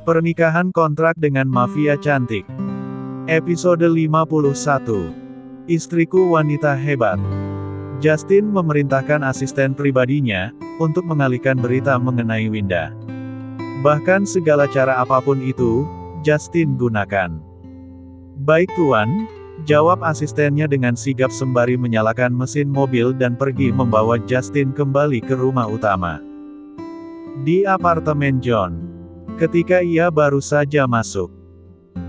Pernikahan kontrak dengan mafia cantik. Episode 51. Istriku wanita hebat. Justin memerintahkan asisten pribadinya untuk mengalihkan berita mengenai Winda. Bahkan segala cara apapun itu, Justin gunakan. "Baik Tuan," jawab asistennya dengan sigap sembari menyalakan mesin mobil dan pergi membawa Justin kembali ke rumah utama. Di apartemen John. Ketika ia baru saja masuk,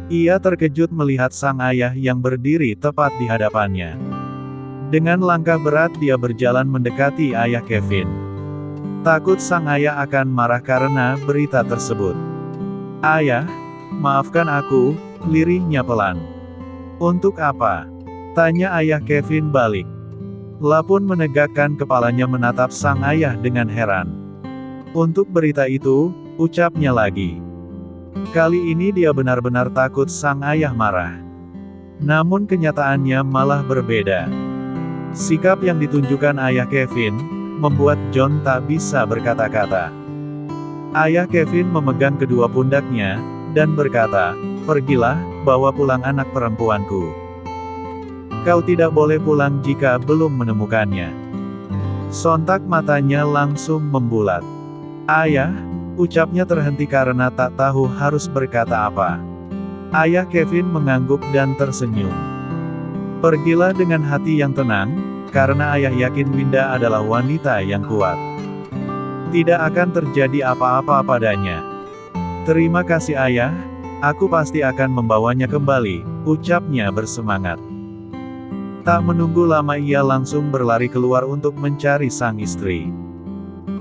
ia terkejut melihat sang ayah yang berdiri tepat di hadapannya. Dengan langkah berat dia berjalan mendekati ayah Kevin. Takut sang ayah akan marah karena berita tersebut. "Ayah, maafkan aku," lirihnya pelan. "Untuk apa?" tanya ayah Kevin balik. La pun menegakkan kepalanya menatap sang ayah dengan heran. "Untuk berita itu," ucapnya lagi. Kali ini dia benar-benar takut sang ayah marah. Namun kenyataannya malah berbeda. Sikap yang ditunjukkan ayah Kevin membuat John tak bisa berkata-kata. Ayah Kevin memegang kedua pundaknya dan berkata, "Pergilah, bawa pulang anak perempuanku. Kau tidak boleh pulang jika belum menemukannya." Sontak matanya langsung membulat. "Ayah," ucapnya terhenti karena tak tahu harus berkata apa. Ayah Kevin mengangguk dan tersenyum. "Pergilah dengan hati yang tenang, karena ayah yakin Winda adalah wanita yang kuat. Tidak akan terjadi apa-apa padanya." "Terima kasih ayah, aku pasti akan membawanya kembali," ucapnya bersemangat. Tak menunggu lama ia langsung berlari keluar untuk mencari sang istri.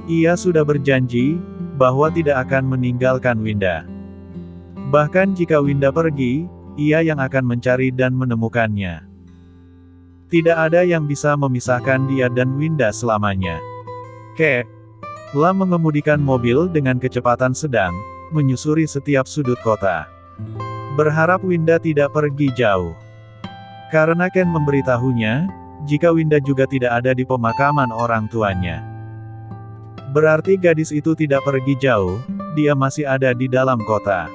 Ia sudah berjanji bahwa tidak akan meninggalkan Winda. Bahkan jika Winda pergi, ia yang akan mencari dan menemukannya. Tidak ada yang bisa memisahkan dia dan Winda selamanya. La mengemudikan mobil dengan kecepatan sedang, menyusuri setiap sudut kota. Berharap Winda tidak pergi jauh. Karena Ken memberitahunya, jika Winda juga tidak ada di pemakaman orang tuanya. Berarti gadis itu tidak pergi jauh, dia masih ada di dalam kota.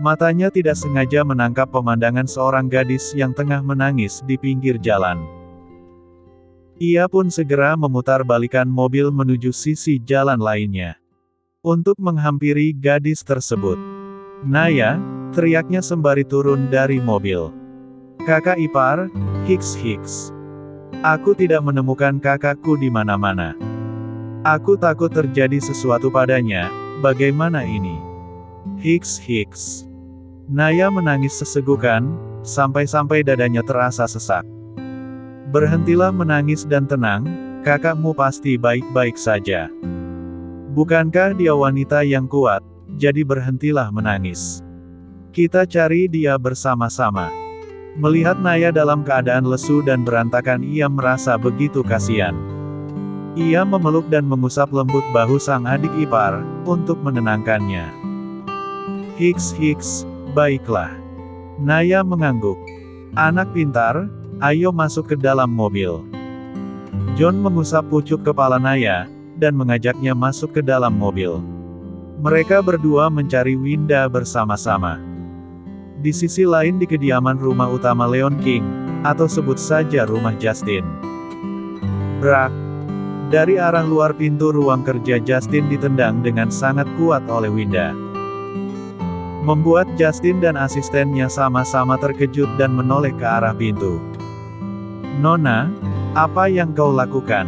Matanya tidak sengaja menangkap pemandangan seorang gadis yang tengah menangis di pinggir jalan. Ia pun segera memutar-balikan mobil menuju sisi jalan lainnya. Untuk menghampiri gadis tersebut. "Naya," teriaknya sembari turun dari mobil. "Kakak ipar, Hicks. Aku tidak menemukan kakakku di mana-mana. Aku takut terjadi sesuatu padanya, bagaimana ini?" Hicks. Naya menangis sesegukan, sampai-sampai dadanya terasa sesak. "Berhentilah menangis dan tenang, kakakmu pasti baik-baik saja. Bukankah dia wanita yang kuat, jadi berhentilah menangis. Kita cari dia bersama-sama." Melihat Naya dalam keadaan lesu dan berantakan ia merasa begitu kasihan. Ia memeluk dan mengusap lembut bahu sang adik ipar, untuk menenangkannya. Hicks, baiklah." Naya mengangguk. "Anak pintar, ayo masuk ke dalam mobil." John mengusap pucuk kepala Naya, dan mengajaknya masuk ke dalam mobil. Mereka berdua mencari Winda bersama-sama. Di sisi lain di kediaman rumah utama Leon King, atau sebut saja rumah Justin. Brak! Dari arah luar pintu ruang kerja Justin ditendang dengan sangat kuat oleh Winda. Membuat Justin dan asistennya sama-sama terkejut dan menoleh ke arah pintu. "Nona, apa yang kau lakukan?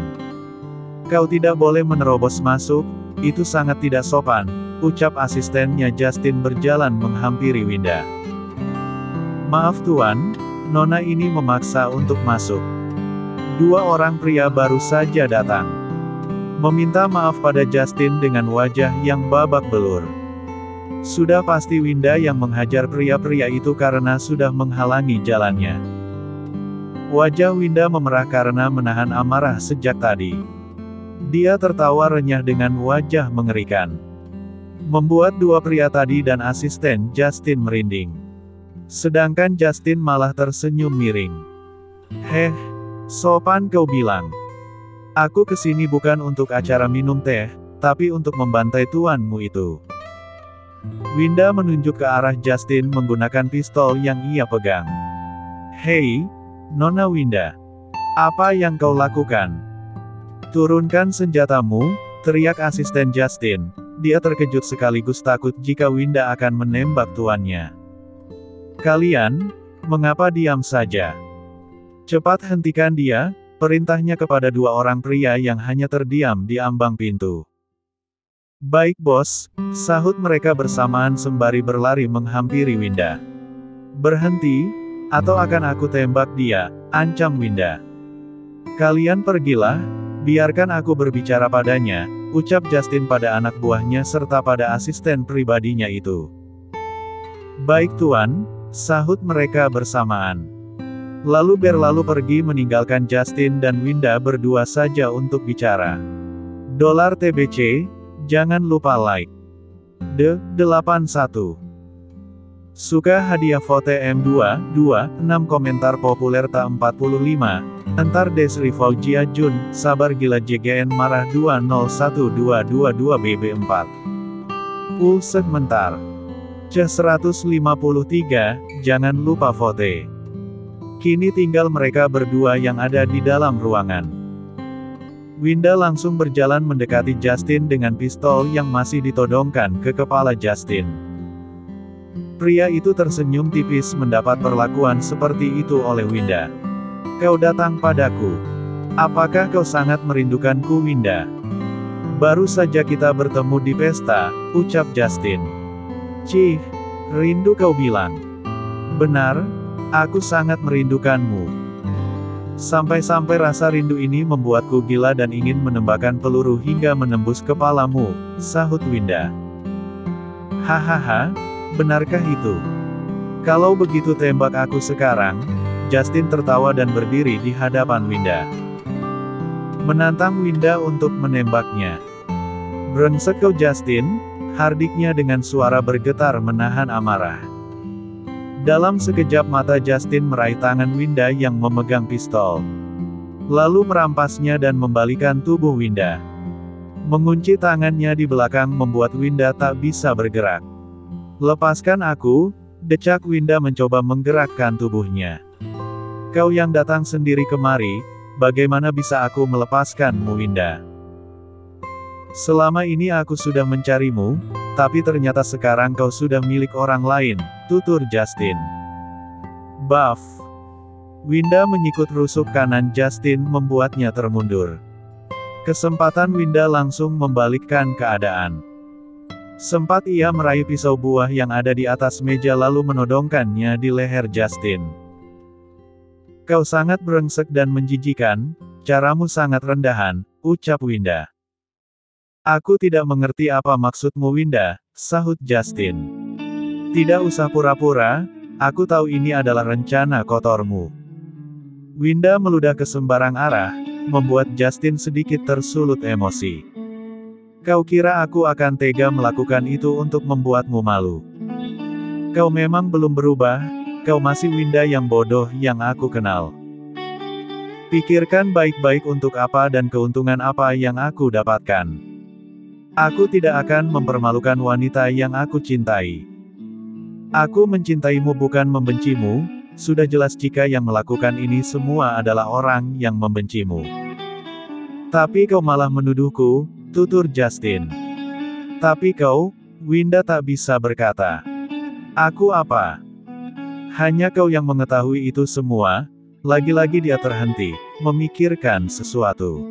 Kau tidak boleh menerobos masuk, itu sangat tidak sopan," ucap asistennya Justin berjalan menghampiri Winda. "Maaf Tuan, Nona ini memaksa untuk masuk." Dua orang pria baru saja datang. Meminta maaf pada Justin dengan wajah yang babak belur. Sudah pasti Winda yang menghajar pria-pria itu karena sudah menghalangi jalannya. Wajah Winda memerah karena menahan amarah sejak tadi. Dia tertawa renyah dengan wajah mengerikan. Membuat dua pria tadi dan asisten Justin merinding. Sedangkan Justin malah tersenyum miring. Sopan kau bilang. Aku kesini bukan untuk acara minum teh, tapi untuk membantai tuanmu itu." Winda menunjuk ke arah Justin menggunakan pistol yang ia pegang. "Hei, Nona Winda. Apa yang kau lakukan? Turunkan senjatamu," teriak asisten Justin. Dia terkejut sekaligus takut jika Winda akan menembak tuannya. "Kalian, mengapa diam saja? Cepat hentikan dia," perintahnya kepada dua orang pria yang hanya terdiam di ambang pintu. "Baik bos," sahut mereka bersamaan sembari berlari menghampiri Winda. "Berhenti, atau akan aku tembak dia," ancam Winda. "Kalian pergilah, biarkan aku berbicara padanya," ucap Justin pada anak buahnya serta pada asisten pribadinya itu. "Baik tuan," sahut mereka bersamaan. Lalu berlalu pergi meninggalkan Justin dan Winda berdua saja untuk bicara. $TBC, jangan lupa like. 81. Suka hadiah vote M2, 6 komentar populer tak 45, entar Desri Fauzia Jun, sabar gila JGN marah 201222BB4. Sebentar. C153, jangan lupa vote. Kini tinggal mereka berdua yang ada di dalam ruangan. Winda langsung berjalan mendekati Justin dengan pistol yang masih ditodongkan ke kepala Justin. Pria itu tersenyum tipis mendapat perlakuan seperti itu oleh Winda. "Kau datang padaku. Apakah kau sangat merindukanku, Winda? Baru saja kita bertemu di pesta," ucap Justin. "Cih, rindu kau bilang. Benar, aku sangat merindukanmu. Sampai-sampai rasa rindu ini membuatku gila dan ingin menembakkan peluru hingga menembus kepalamu," sahut Winda. "Hahaha, benarkah itu? Kalau begitu tembak aku sekarang." Justin tertawa dan berdiri di hadapan Winda. Menantang Winda untuk menembaknya. "Brengsek kau Justin," hardiknya dengan suara bergetar menahan amarah. Dalam sekejap mata Justin meraih tangan Winda yang memegang pistol. Lalu merampasnya dan membalikan tubuh Winda. Mengunci tangannya di belakang membuat Winda tak bisa bergerak. "Lepaskan aku," decak Winda mencoba menggerakkan tubuhnya. "Kau yang datang sendiri kemari, bagaimana bisa aku melepaskanmu, Winda? Selama ini aku sudah mencarimu, tapi ternyata sekarang kau sudah milik orang lain," tutur Justin. "Buff." Winda menyikut rusuk kanan Justin membuatnya termundur. Kesempatan Winda langsung membalikkan keadaan. Sempat ia meraih pisau buah yang ada di atas meja lalu menodongkannya di leher Justin. "Kau sangat brengsek dan menjijikan, caramu sangat rendahan," ucap Winda. "Aku tidak mengerti apa maksudmu Winda," sahut Justin. "Tidak usah pura-pura, aku tahu ini adalah rencana kotormu." Winda meludah ke sembarang arah, membuat Justin sedikit tersulut emosi. "Kau kira aku akan tega melakukan itu untuk membuatmu malu? Kau memang belum berubah, kau masih Winda yang bodoh yang aku kenal. Pikirkan baik-baik untuk apa dan keuntungan apa yang aku dapatkan. Aku tidak akan mempermalukan wanita yang aku cintai. Aku mencintaimu bukan membencimu, sudah jelas jika yang melakukan ini semua adalah orang yang membencimu. Tapi kau malah menuduhku," tutur Justin. "Tapi kau," Winda tak bisa berkata. "Aku apa? Hanya kau yang mengetahui itu semua." Lagi-lagi dia terhenti, memikirkan sesuatu.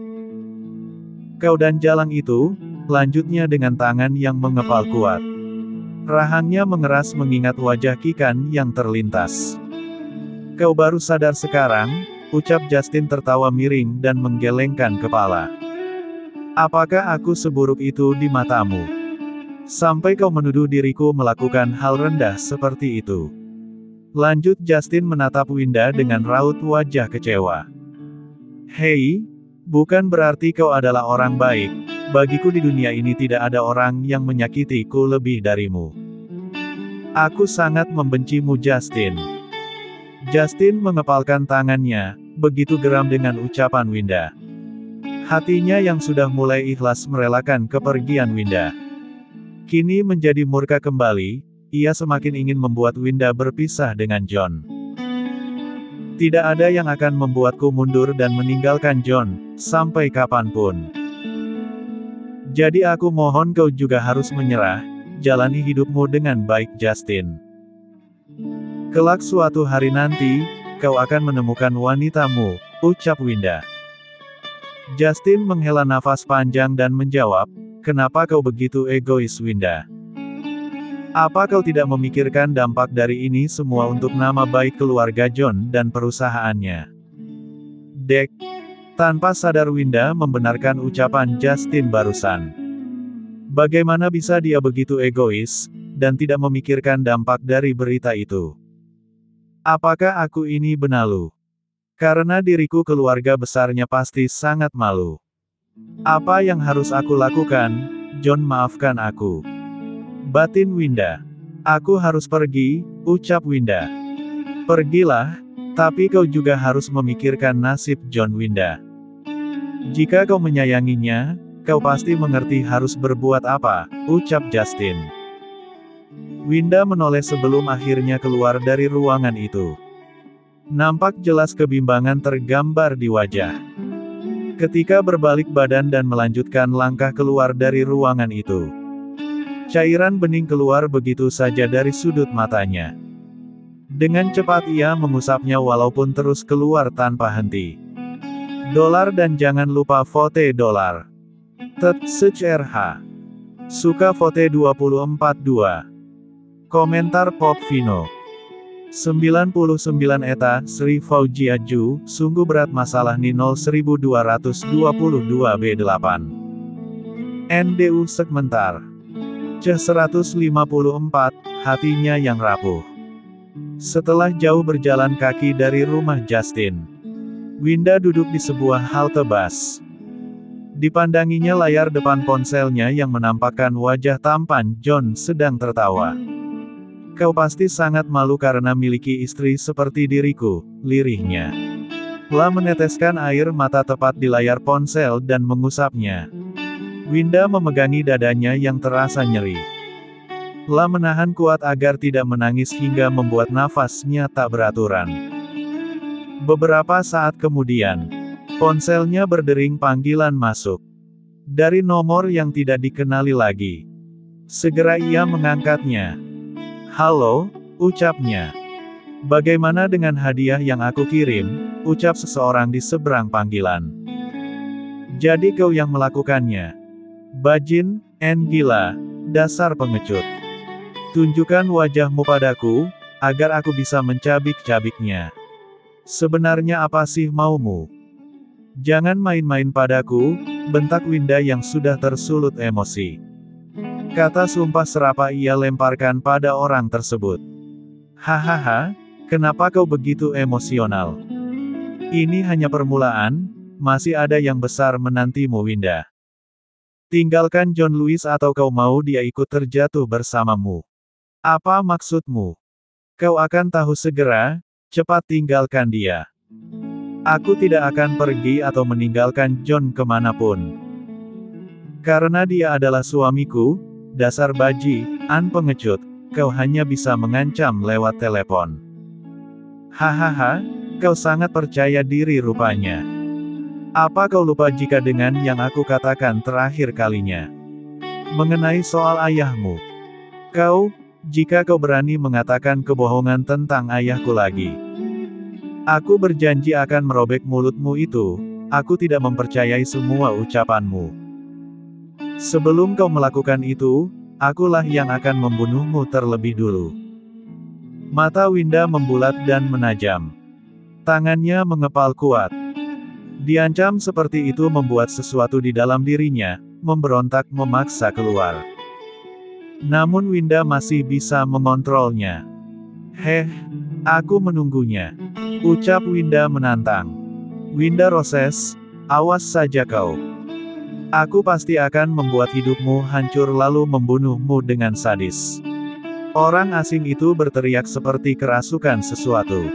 "Kau dan Jalang itu," lanjutnya dengan tangan yang mengepal kuat. Rahangnya mengeras mengingat wajah Kikan yang terlintas. "Kau baru sadar sekarang," ucap Justin tertawa miring dan menggelengkan kepala. "Apakah aku seburuk itu di matamu? Sampai kau menuduh diriku melakukan hal rendah seperti itu?" Lanjut Justin menatap Winda dengan raut wajah kecewa. "Hei, bukan berarti kau adalah orang baik. Bagiku di dunia ini tidak ada orang yang menyakitiku lebih darimu. Aku sangat membencimu Justin." Justin mengepalkan tangannya, begitu geram dengan ucapan Winda. Hatinya yang sudah mulai ikhlas merelakan kepergian Winda. Kini menjadi murka kembali, ia semakin ingin membuat Winda berpisah dengan John. Tidak ada yang akan membuatku mundur dan meninggalkan John, sampai kapanpun. Jadi aku mohon kau juga harus menyerah, jalani hidupmu dengan baik Justin. Kelak suatu hari nanti, kau akan menemukan wanitamu, ucap Winda. Justin menghela nafas panjang dan menjawab, kenapa kau begitu egois Winda? Apa kau tidak memikirkan dampak dari ini semua untuk nama baik keluarga John dan perusahaannya? Dek. Tanpa sadar Winda membenarkan ucapan Justin barusan. Bagaimana bisa dia begitu egois, dan tidak memikirkan dampak dari berita itu? Apakah aku ini benalu? Karena diriku keluarga besarnya pasti sangat malu. Apa yang harus aku lakukan? John maafkan aku. Batin Winda. Aku harus pergi, ucap Winda. Pergilah, tapi kau juga harus memikirkan nasib John Winda. Jika kau menyayanginya, kau pasti mengerti harus berbuat apa, ucap Justin. Winda menoleh sebelum akhirnya keluar dari ruangan itu. Nampak jelas kebimbangan tergambar di wajah. Ketika berbalik badan dan melanjutkan langkah keluar dari ruangan itu. Cairan bening keluar begitu saja dari sudut matanya. Dengan cepat ia mengusapnya walaupun terus keluar tanpa henti. Dolar dan jangan lupa vote dolar. Search RH. Suka vote 242. Komentar Pop Vino. 99 Eta, Sri Faujiaju, sungguh berat masalah ni 01222 B8. NDU Segmentar. C154, hatinya yang rapuh. Setelah jauh berjalan kaki dari rumah Justin, Winda duduk di sebuah halte bus. Dipandanginya layar depan ponselnya yang menampakkan wajah tampan John sedang tertawa. Kau pasti sangat malu karena miliki istri seperti diriku, lirihnya. La meneteskan air mata tepat di layar ponsel dan mengusapnya. Winda memegangi dadanya yang terasa nyeri. La menahan kuat agar tidak menangis hingga membuat nafasnya tak beraturan. Beberapa saat kemudian, ponselnya berdering panggilan masuk. Dari nomor yang tidak dikenali lagi. Segera ia mengangkatnya. Halo, ucapnya. Bagaimana dengan hadiah yang aku kirim, ucap seseorang di seberang panggilan. Jadi kau yang melakukannya. Bajin, gila, dasar pengecut. Tunjukkan wajahmu padaku, agar aku bisa mencabik-cabiknya. Sebenarnya apa sih maumu? Jangan main-main padaku, bentak Winda yang sudah tersulut emosi. Kata sumpah serapah ia lemparkan pada orang tersebut. Hahaha, kenapa kau begitu emosional? Ini hanya permulaan, masih ada yang besar menantimu Winda. Tinggalkan John Lewis atau kau mau dia ikut terjatuh bersamamu. Apa maksudmu? Kau akan tahu segera, cepat tinggalkan dia. Aku tidak akan pergi atau meninggalkan John kemanapun. Karena dia adalah suamiku, dasar pengecut, kau hanya bisa mengancam lewat telepon. Hahaha, kau sangat percaya diri rupanya. Apa kau lupa jika dengan yang aku katakan terakhir kalinya? Mengenai soal ayahmu. Jika kau berani mengatakan kebohongan tentang ayahku lagi. Aku berjanji akan merobek mulutmu itu, aku tidak mempercayai semua ucapanmu. Sebelum kau melakukan itu, akulah yang akan membunuhmu terlebih dulu. Mata Winda membulat dan menajam. Tangannya mengepal kuat. Diancam seperti itu membuat sesuatu di dalam dirinya, memberontak memaksa keluar. Namun Winda masih bisa mengontrolnya. Aku menunggunya. Ucap Winda menantang. Winda Roses, awas saja kau. Aku pasti akan membuat hidupmu hancur lalu membunuhmu dengan sadis. Orang asing itu berteriak seperti kerasukan sesuatu.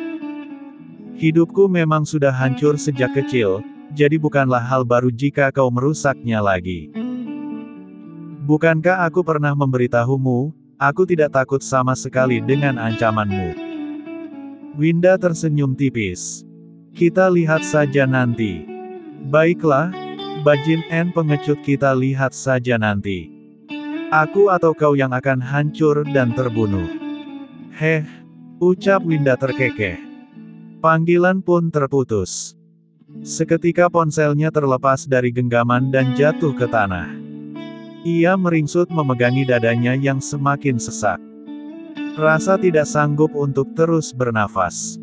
Hidupku memang sudah hancur sejak kecil, jadi bukanlah hal baru jika kau merusaknya lagi. Bukankah aku pernah memberitahumu, aku tidak takut sama sekali dengan ancamanmu. Winda tersenyum tipis. Kita lihat saja nanti. Baiklah, Bajin N pengecut, kita lihat saja nanti. Aku atau kau yang akan hancur dan terbunuh. Heh, ucap Winda terkekeh. Panggilan pun terputus. Seketika ponselnya terlepas dari genggaman dan jatuh ke tanah. Ia meringsut memegangi dadanya yang semakin sesak. Rasa tidak sanggup untuk terus bernafas.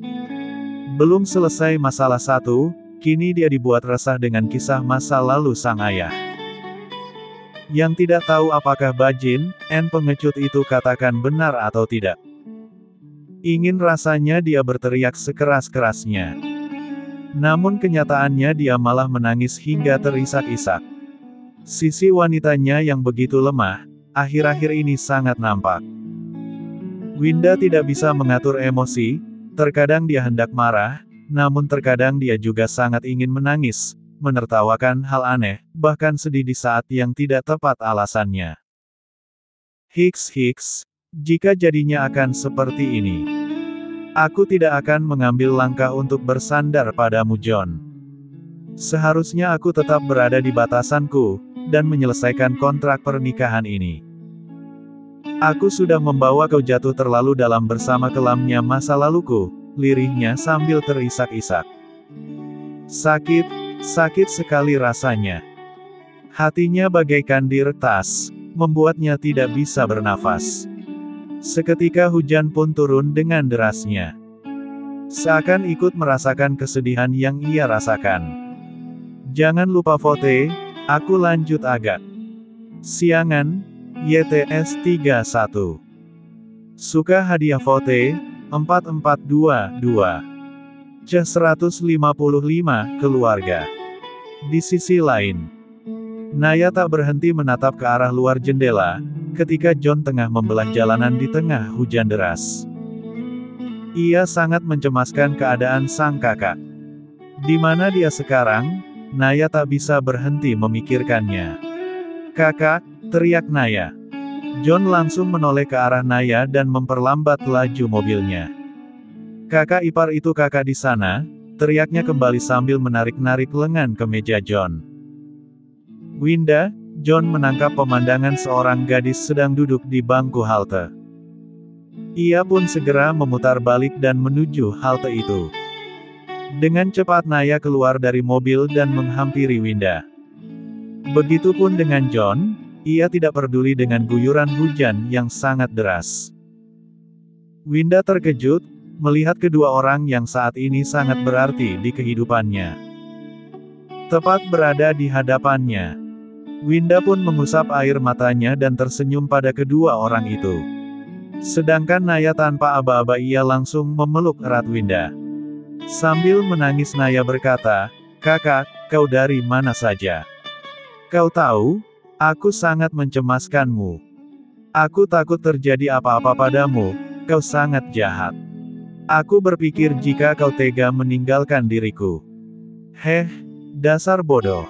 Belum selesai masalah satu, kini dia dibuat resah dengan kisah masa lalu sang ayah. Yang tidak tahu apakah Bajin N pengecut itu katakan benar atau tidak. Ingin rasanya dia berteriak sekeras-kerasnya. Namun kenyataannya dia malah menangis hingga terisak-isak. Sisi wanitanya yang begitu lemah, akhir-akhir ini sangat nampak. Winda tidak bisa mengatur emosi, terkadang dia hendak marah, namun terkadang dia juga sangat ingin menangis, menertawakan hal aneh, bahkan sedih di saat yang tidak tepat alasannya. Hiks, jika jadinya akan seperti ini. Aku tidak akan mengambil langkah untuk bersandar padamu, John. Seharusnya aku tetap berada di batasanku, dan menyelesaikan kontrak pernikahan ini. Aku sudah membawa kau jatuh terlalu dalam bersama kelamnya masa laluku, lirihnya sambil terisak-isak. Sakit sekali rasanya. Hatinya bagaikan diretas, membuatnya tidak bisa bernafas. Seketika hujan pun turun dengan derasnya. Seakan ikut merasakan kesedihan yang ia rasakan. Jangan lupa vote. Aku lanjut agak. Siangan, YTS 31. Suka hadiah vote, 4422. Ceh 155, keluarga. Di sisi lain, Naya tak berhenti menatap ke arah luar jendela, ketika John tengah membelah jalanan di tengah hujan deras. Ia sangat mencemaskan keadaan sang kakak. Di mana dia sekarang? Naya tak bisa berhenti memikirkannya. Kakak, teriak Naya. John langsung menoleh ke arah Naya dan memperlambat laju mobilnya. Kakak ipar itu kakak di sana, teriaknya kembali sambil menarik-narik lengan kemeja John. Winda, John menangkap pemandangan seorang gadis sedang duduk di bangku halte. Ia pun segera memutar balik dan menuju halte itu. Dengan cepat Naya keluar dari mobil dan menghampiri Winda. Begitupun dengan John, ia tidak peduli dengan guyuran hujan yang sangat deras. Winda terkejut, melihat kedua orang yang saat ini sangat berarti di kehidupannya. Tepat berada di hadapannya. Winda pun mengusap air matanya dan tersenyum pada kedua orang itu. Sedangkan Naya tanpa aba-aba ia langsung memeluk erat Winda. Sambil menangis Naya berkata, "Kakak, kau dari mana saja? Kau tahu, aku sangat mencemaskanmu. Aku takut terjadi apa-apa padamu, kau sangat jahat. Aku berpikir jika kau tega meninggalkan diriku." "Heh, dasar bodoh.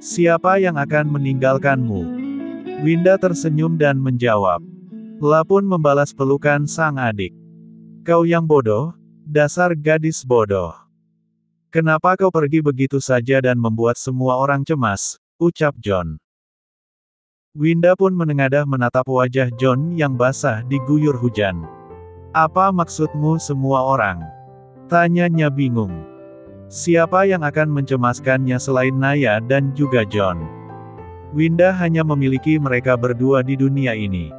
Siapa yang akan meninggalkanmu?" Winda tersenyum dan menjawab. La pun membalas pelukan sang adik. "Kau yang bodoh, dasar gadis bodoh. Kenapa kau pergi begitu saja dan membuat semua orang cemas?" ucap John. Winda pun menengadah menatap wajah John yang basah diguyur hujan. "Apa maksudmu semua orang?" tanyanya bingung. Siapa yang akan mencemaskannya selain Naya dan juga John? Winda hanya memiliki mereka berdua di dunia ini.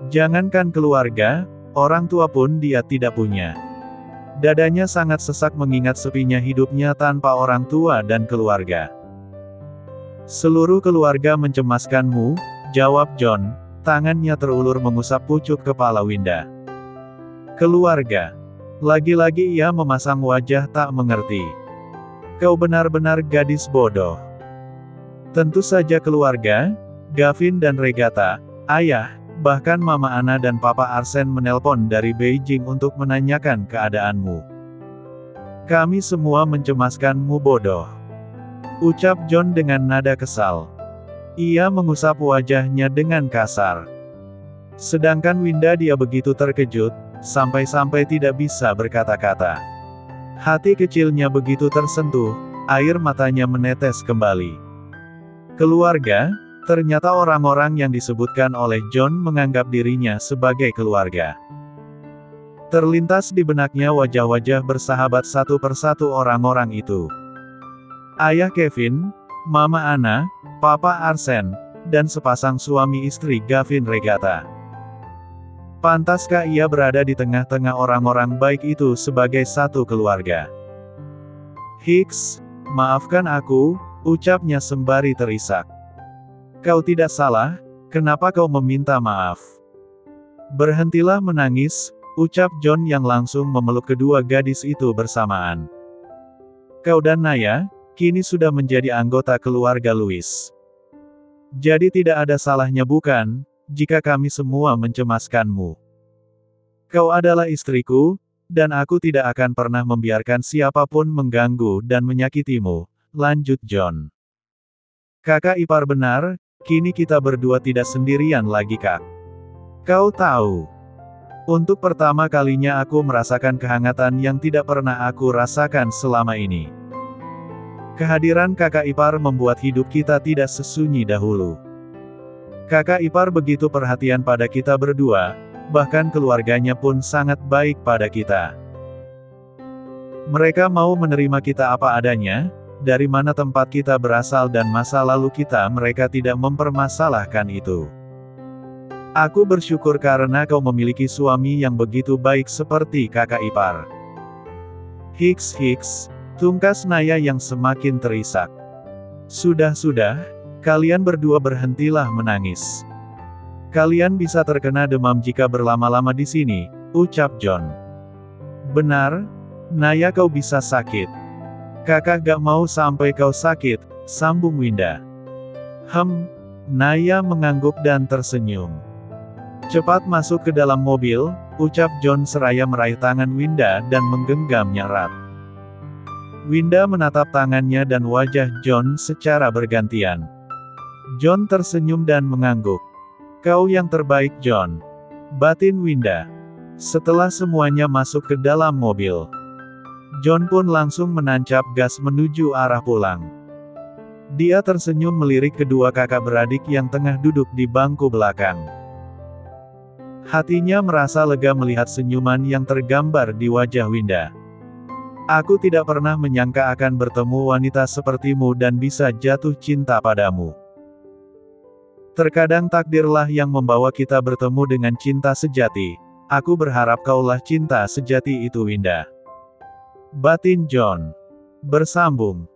Jangankan keluarga, orang tua pun dia tidak punya. Dadanya sangat sesak mengingat sepinya hidupnya tanpa orang tua dan keluarga. "Seluruh keluarga mencemaskanmu," jawab John, tangannya terulur mengusap pucuk kepala Winda. "Keluarga." Lagi-lagi ia memasang wajah tak mengerti. "Kau benar-benar gadis bodoh." Tentu saja keluarga, Gavin dan Regatha, ayah, bahkan Mama Ana dan Papa Arsen menelpon dari Beijing untuk menanyakan keadaanmu. "Kami semua mencemaskanmu bodoh," ucap John dengan nada kesal. Ia mengusap wajahnya dengan kasar. Sedangkan Winda dia begitu terkejut, sampai-sampai tidak bisa berkata-kata. Hati kecilnya begitu tersentuh, air matanya menetes kembali. Keluarga, ternyata orang-orang yang disebutkan oleh John menganggap dirinya sebagai keluarga. Terlintas di benaknya wajah-wajah bersahabat satu persatu orang-orang itu. Ayah Kevin, Mama Anna, Papa Arsen, dan sepasang suami istri Gavin Regata. Pantaskah ia berada di tengah-tengah orang-orang baik itu sebagai satu keluarga? Hicks, maafkan aku, ucapnya sembari terisak. Kau tidak salah, kenapa kau meminta maaf? Berhentilah menangis, ucap John yang langsung memeluk kedua gadis itu bersamaan. Kau dan Naya, kini sudah menjadi anggota keluarga Louis. Jadi tidak ada salahnya bukan, jika kami semua mencemaskanmu. Kau adalah istriku, dan aku tidak akan pernah membiarkan siapapun mengganggu dan menyakitimu, lanjut John. Kakak ipar benar, kini kita berdua tidak sendirian lagi Kak. Kau tahu, untuk pertama kalinya aku merasakan kehangatan yang tidak pernah aku rasakan selama ini. Kehadiran kakak ipar membuat hidup kita tidak sesunyi dahulu. Kakak ipar begitu perhatian pada kita berdua, bahkan keluarganya pun sangat baik pada kita. Mereka mau menerima kita apa adanya, dari mana tempat kita berasal dan masa lalu kita, mereka tidak mempermasalahkan itu. Aku bersyukur karena kau memiliki suami yang begitu baik seperti kakak ipar. Hicks, tungkas Naya yang semakin terisak. Sudah, kalian berdua berhentilah menangis. Kalian bisa terkena demam jika berlama-lama di sini, ucap John. Benar, Naya kau bisa sakit. Kakak gak mau sampai kau sakit, sambung Winda. Naya mengangguk dan tersenyum. Cepat masuk ke dalam mobil, ucap John seraya meraih tangan Winda dan menggenggamnya erat. Winda menatap tangannya dan wajah John secara bergantian. John tersenyum dan mengangguk. Kau yang terbaik John, batin Winda. Setelah semuanya masuk ke dalam mobil, John pun langsung menancap gas menuju arah pulang. Dia tersenyum melirik kedua kakak beradik yang tengah duduk di bangku belakang. Hatinya merasa lega melihat senyuman yang tergambar di wajah Winda. Aku tidak pernah menyangka akan bertemu wanita sepertimu dan bisa jatuh cinta padamu. Terkadang takdirlah yang membawa kita bertemu dengan cinta sejati. Aku berharap kaulah cinta sejati itu Winda. Batin John. Bersambung.